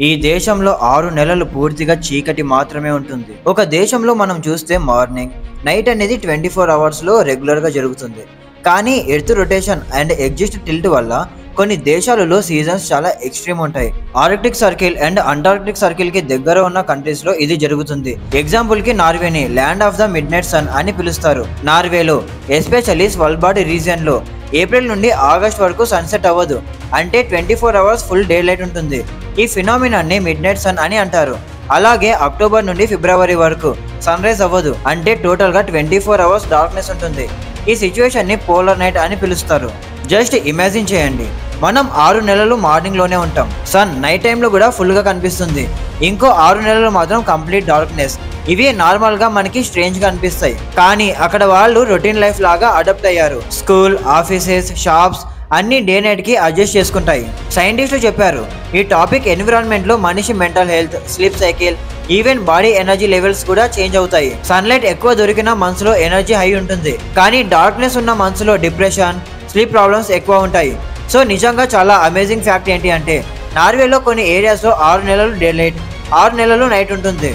ఈ దేశంలో 6 నెలలు పూర్తిగా చీకటి మాత్రమే ఉంటుంది. ఒక దేశంలో మనం చూస్తే మార్నింగ్, నైట్ అనేది 24 అవర్స్లో రెగ్యులర్గా జరుగుతుంది. కానీ earth rotation and axis tilt వల్ల కొన్ని దేశాలలో సీజన్స్ చాలా ఎక్స్ట్రీమ్ ఉంటాయి. Arctic circle and antarctic circle కి దగ్గర ఉన్న కంట్రీస్ లో ఇది జరుగుతుంది. ఎగ్జాంపుల్ కి నార్వేని land of the midnight sun అని పిలుస్తారు. నార్వేలో ఎస్పెషల్లీ స్వల్బార్డ్ రీజియన్ లో ఏప్రిల్ నుండి ఆగస్ట్ వరకు సన్సెట్ అవ్వదు. అంటే 24 అవర్స్ ఫుల్ డే లైట్ ఉంటుంది. ఈ ఫినామినాన్ని మిడ్ నైట్ సన్ అని అంటారు. అలాగే అక్టోబర్ నుండి ఫిబ్రవరి వరకు సన్ రైజ్ అవ్వదు. అంటే టోటల్ గా 24 అవర్స్ డార్క్నెస్ ఉంటుంది. ఈ సిచ్యువేషన్ ని పోలార్ నైట్ అని పిలుస్తారు. జస్ట్ ఇమాజిన్ చేయండి, మనం 6 నెలలు మార్నింగ్ లోనే ఉంటాం. సన్ నైట్ టైంలో కూడా ఫుల్ గా కనిపిస్తుంది. ఇంకో 6 నెలలు మాత్రం కంప్లీట్ డార్క్నెస్. ఇవి నార్మల్ గా మనకి స్ట్రేంజ్ గా అనిపిస్తాయి, కానీ అక్కడ వాళ్ళు రొటీన్ లైఫ్ లాగా అడాప్ట్ అయ్యారు. స్కూల్, ఆఫీసెస్, షాప్స్ అన్ని డే నైట్ కి అడ్జస్ట్ చేసుకుంటాయి. సైంటిస్టులు చెప్పారు, ఈ టాపిక్ ఎన్విరాన్మెంట్ లో మనిషి mental health, sleep cycle, even body energy levels కూడా చేంజ్ అవుతాయి. సన్లైట్ ఎక్కువ దొరికిన మనసులో ఎనర్జీ హై ఉంటుంది, కానీ డార్క్నెస్ ఉన్న మనసులో డిప్రెషన్, స్లీప్ ప్రాబ్లమ్స్ ఎక్కువ ఉంటాయి. సో నిజంగా చాలా అమేజింగ్ ఫ్యాక్ట్ ఏంటి అంటే, నార్వేలో కొన్ని ఏరియాస్లో 6 నెలలు డే లైట్, 6 నెలలు నైట్ ఉంటుంది.